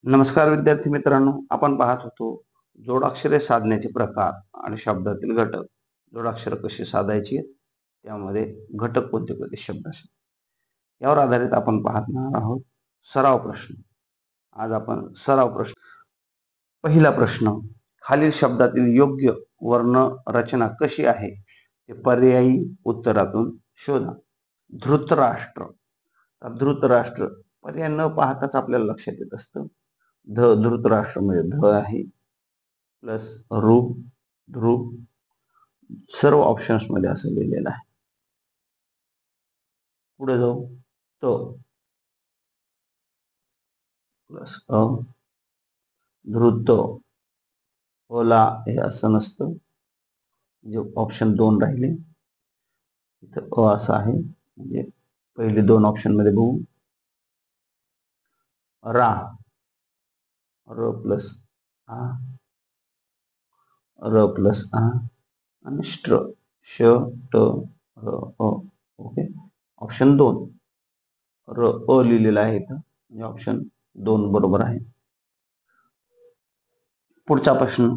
नमस्कार विद्यार्थी मित्रांनो, आपण पाहत होतो जोडाक्षरे साधण्याचे प्रकार आणि शब्दातील घटक. जोडाक्षर कशी साधायची, त्यामध्ये घटक कोणते कोणते शब्द असतात, यावर आधारित आपण पाहणार आहोत सराव प्रश्न. आज आपण सराव प्रश्न. पहिला प्रश्न, खालील शब्दातील योग्य वर्ण रचना कशी आहे ते पर्यायी उत्तरातून शोधा. धृतराष्ट्र. धृतराष्ट्र पर्याय न पाहताच आपल्याला लक्षात येत असतं. धृतराष्ट्र मध्ये ध आहे, प्लस रू, ध्रुव, सर्व ऑप्शन्स मध्ये असं लिहिलेलं आहे. पुढे जाऊ, तो प्लस अ, धृत, ओला हे असं नसतं, जे ऑप्शन 2 राहिले इथं अ असं आहे, म्हणजे पहिले 2 ऑप्शन मध्ये बघू. रा, र प्लस आ, र प्लस आ आणि स्ट्र, श ट र अ. ओके, ऑप्शन 2 र अ लिहिलेला आहे इथं, म्हणजे ऑप्शन 2 बरोबर आहे. पुढचा प्रश्न,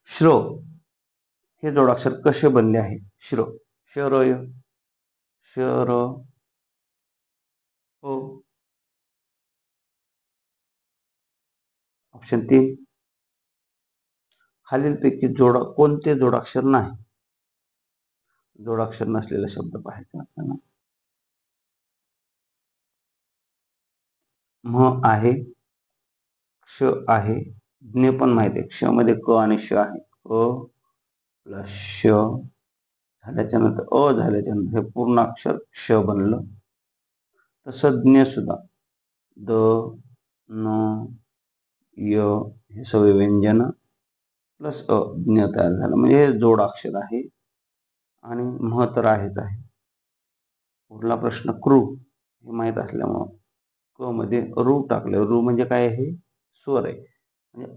श्र हे जोडाक्षर कसे बनले आहे. श्र, शरय, शर हो. ऑप्शन 3, खालीलपैकी कोणते जोडाक्षर नाही. जोडाक्षर नसलेला शब्द पाहायचा आपल्याला. म आहे, क्ष आहे, ज्ञ पण माहिती आहे, क्ष मध्ये क आणि श आहे. अ प्लस श झाल्याच्या नंतर अ झाल्याच्या नंतर हे पूर्ण अक्षर क्ष बनलं. तसं ज्ञ सुद्धा द, न, य हे सगळे व्यंजन प्लस अ, ज्ञ तयार झालं, म्हणजे हे जोडाक्षर आहे आणि म तर आहेच आहे. पुढला प्रश्न, क्रू हे माहित असल्यामुळं क मध्ये रू टाकलं. रू म्हणजे काय आहे, स्वर आहे, म्हणजे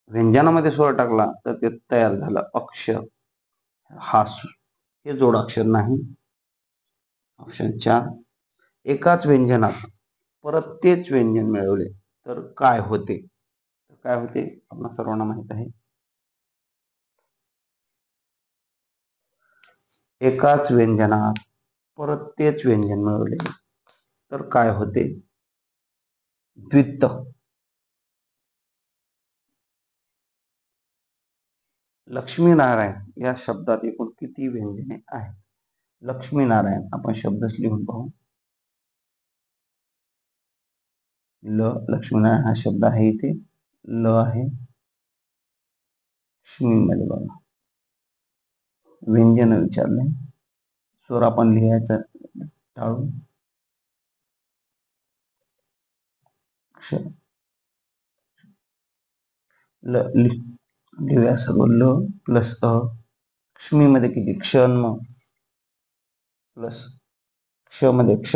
व्यंजनामध्ये स्वर टाकला तर ते तयार झालं अक्षर. हा हे जोडाक्षर नाही. ऑप्शन 4, एकाच व्यंजनात परत तेच व्यंजन मिळवले तर काय होते. काय होते आपल्या सर्वांना माहित आहे. एकाच व्यंजनात परत तेच व्यंजन मिळवले तर काय होते. द्वित्त. लक्ष्मीनारायण या शब्दात एकूण किती व्यंजने आहेत. लक्ष्मीनारायण आपण शब्दच लिहून पाहू. ल, लक्ष्मीनारायण हा शब्द आहे इथे, ल आहे. लक्ष्मी मध्ये बघा व्यंजन विचारले, स्वर आपण लिहायचं टाळू. ल लिहूया सर्व. ल प्लस अ, लक्ष्मी मध्ये किती, क्षण प्लस क्ष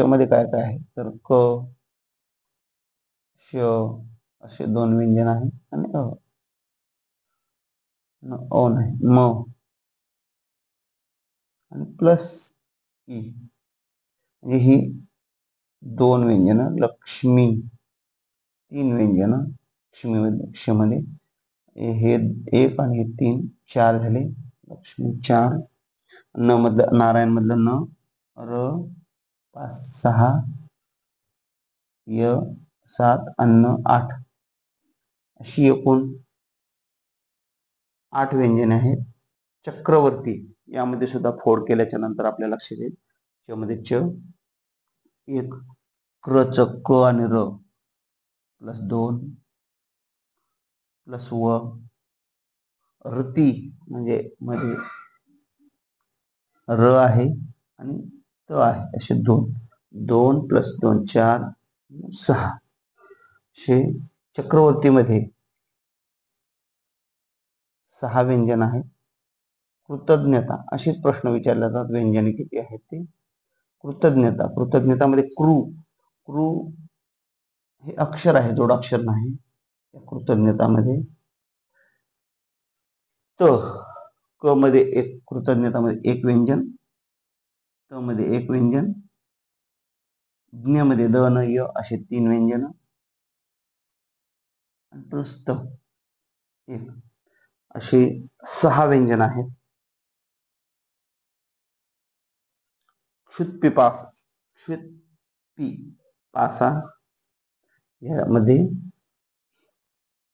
मध्ये काय काय आहे तर क, श असे 2 व्यंजन आहे आणि अ, ओ नाही, म आणि प्लस ई, म्हणजे ही 2 व्यंजन. लक्ष्मी 3 व्यंजन, क्षमध्ये हे 1 आणि हे 3, 4 झाले. लक्ष्मी 4, न मधलं नारायण मधलं न, र 5 6, य 7 आणि 8, अशी एकूण 8 व्यंजने आहेत. चक्रवर्ती यामध्ये सुद्धा फोड केल्याच्या नंतर आपल्याला लक्षात येईल. च मध्ये च, एक क्र च क आणि र प्लस 2 प्लस व, रती म्हणजे मध्ये र आहे आणि त आहे, असे 2 2 प्लस 2 4 6, असे चक्रवर्ती मध्ये 6 व्यंजन आहेत. कृतज्ञता असेच प्रश्न विचारले जातात, व्यंजने किती आहेत ते. कृतज्ञता मध्ये क्रू हे अक्षर आहे, जोडाक्षर नाही. कृतज्ञतामध्ये त, क मध्ये एक, कृतज्ञतामध्ये 1 व्यंजन, त मध्ये 1 व्यंजन, ज्ञ मध्ये द न य असे 3 व्यंजन, प्लस त एक, अशी 6 व्यंजन आहेत. क्षुत्पिपासा यामध्ये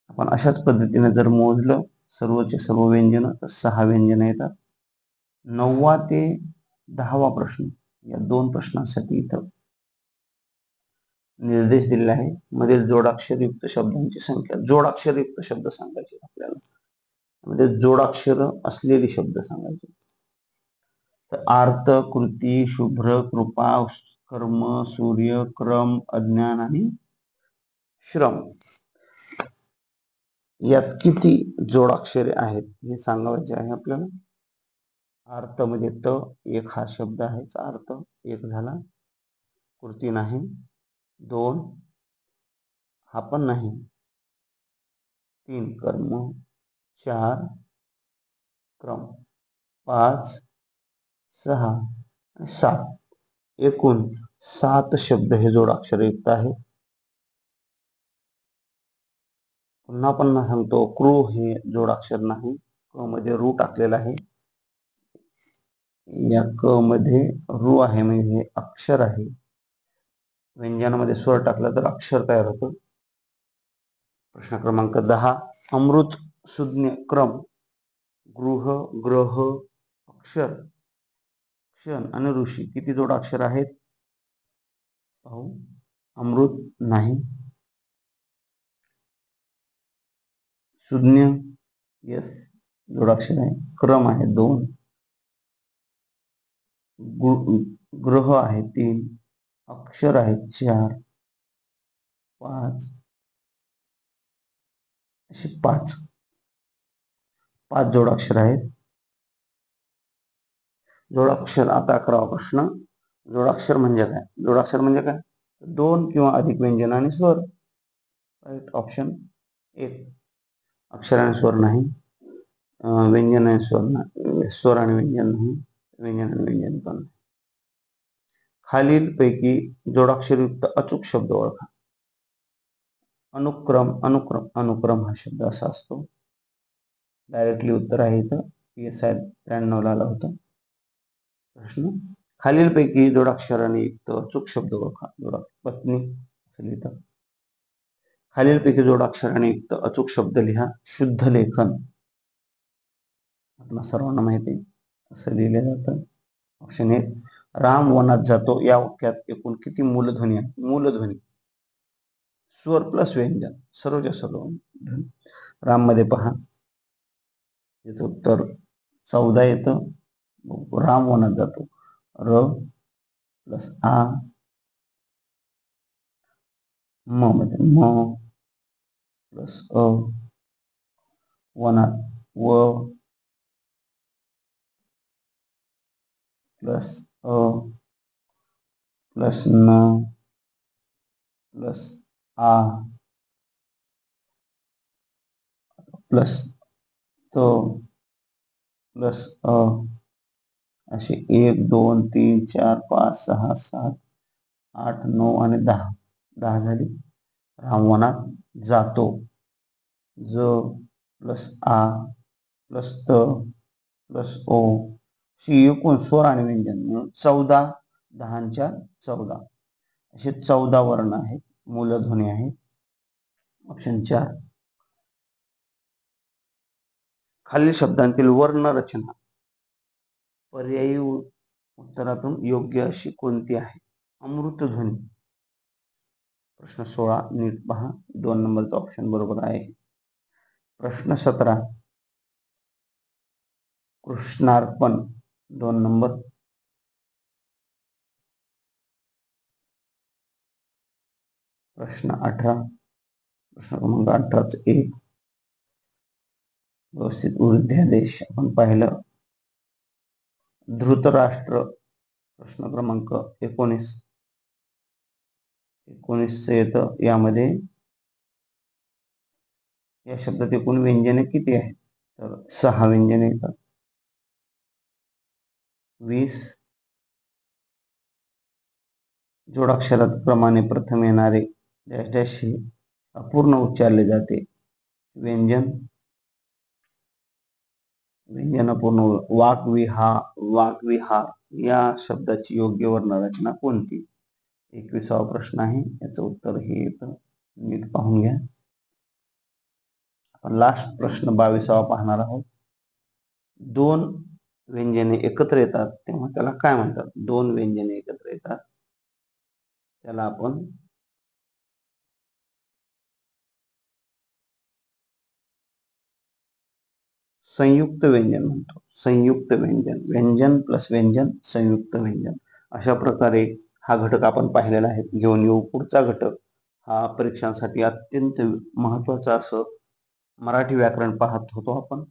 आपण अशाच पद्धतीने जर मोजलं सर्वचे सर्व व्यंजन तर 6 व्यंजन येतात. 9वा ते 10वा प्रश्न या 2 प्रश्नांसाठी इथं निर्देश दिलेला आहे. मध्ये जोडाक्षरयुक्त शब्दांची संख्या, जोडाक्षरयुक्त शब्द सांगायचे आपल्याला, मध्ये जोडाक्षर असलेले शब्द सांगायचे. तर आर्त, कृती, शुभ्र, कृपा, कर्म, सूर्य, क्रम, अज्ञान आणि श्रम यात किती जोडाक्षरे आहेत हे सांगायचे आहे आपल्याला. अर्थ म्हणजे त एक हा शब्द आहे, अर्थ एक झाला, कृती नाही, 2 हा पण नाही, 3 कर्म, 4 क्रम, 5 6 आणि 7 एकूण 7 शब्द हे जोडाक्षरयुक्त आहेत. पुन्हा पुन्हा सांगतो, कृ हे जोडाक्षर नाही, क मध्ये रू टाकलेला आहे, या क मध्ये रू आहे म्हणजे हे अक्षर आहे. व्यंजनामध्ये स्वर टाकला तर अक्षर तयार होतं. प्रश्न क्रमांक 10, अमृत, सुज्ञ, क्रम, गृह, ग्रह, अक्षर, क्षण आणि ऋषी किती जोडाक्षर आहेत पाहू. अमृत नाही, सुज्ञ यस जोडाक्षर आहे, क्रम आहे 2, ग्रह आहे 3, अक्षर आहे 4, 5 अशी 5 जोडाक्षर आहेत. जोडाक्षर, आता 11वा प्रश्न, जोडाक्षर म्हणजे काय? जोडाक्षर म्हणजे काय? 2 किंवा अधिक व्यंजन आणि स्वर. Right option 1. अक्षर आणि स्वर नाही, व्यंजन आणि स्वर नाही, स्वर आणि व्यंजन नाही, व्यंजन आणि व्यंजन पण नाही. खालील पैकी जोडाक्षरयुक्त अचूक शब्द ओळखा. अनुक्रम, अनुक्रम, अनुक्रम हा शब्द असा असतो. डायरेक्टली उत्तर आहे इथं, PSI 93 ला आला होता प्रश्न. खालीलपैकी जोडाक्षराने युक्त अचूक शब्द ओळखा. पत्नी असेल इथं. खालीलपैकी जोडाक्षराने युक्त अचूक शब्द लिहा. शुद्ध लेखन आपल्या सर्वांना माहिती आहे, असं लिहिलं जातं. ऑप्शन 1, राम वनात जातो या वाक्यात एकूण किती मूलध्वनी आहे? मूलध्वनी स्वर प्लस व्यंजन, सर्वच्या सर्व. राम मध्ये पहा, याचं उत्तर 14 येतं. राम वनात जातो, र प्लस आ, म मध्ये म प्लस अ, वनात व प्लस अ प्लस न प्लस आ प्लस तो प्लस अ असे 1 2 3 4 5 6 7 8 9 आणि 10 झाली. राम वनात जातो, ज प्लस आ प्लस त प्लस ओ अशी एकूण स्वर आणि व्यंजन म्हणून 14, 10च्या 14 असे 14 वर्ण आहेत, मूलध्वनी आहेत. ऑप्शन 4. खालील शब्दांतील वर्ण रचना पर्यायी उत्तरातून योग्य अशी कोणती आहे? अमृतध्वनी. प्रश्न 16 नीट पहा, 2 नंबरचा ऑप्शन बरोबर आहे. प्रश्न 17 कृष्णार्पण 2 नंबर. प्रश्न 18, प्रश्न क्रमांक 18 1 व्यवस्थित वृद्ध्यादेश आपण पाहिलं. धृतराष्ट्र प्रश्न क्रमांक 19 येतं. यामध्ये या शब्दात एकूण व्यंजने किती आहेत? तर 6 व्यंजने येतात. 20 जोडाक्षरात प्रमाणे प्रथम येणारे डॅश डॅश हे अपूर्ण उच्चारले जाते. व्यंजन व्यंजन अपूर्ण. वाक्विहार या शब्दाची योग्य वर्णरचना कोणती? 21वा प्रश्न आहे. याचं उत्तर हे येतं, नीट पाहून घ्या. आपण लास्ट प्रश्न 22वा पाहणार आहोत. दोन व्यंजने एकत्र येतात तेव्हा त्याला काय म्हणतात? दोन व्यंजने एकत्र येतात त्याला आपण संयुक्त व्यंजन म्हणतो. संयुक्त व्यंजन. व्यंजन प्लस व्यंजन संयुक्त व्यंजन. अशा प्रकारे हा घटक आपण पाहिलेला आहे. घेऊन येऊ पुढचा घटक. हा परीक्षांसाठी अत्यंत महत्वाचा असं मराठी व्याकरण पाहत होतो आपण,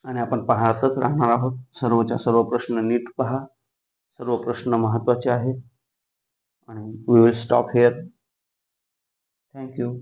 आणि आपण पाहतच राहणार आहोत. सर्वच्या सर्व प्रश्न नीट पहा. सर्व प्रश्न महत्वाचे आहेत. आणि we will stop here. Thank you.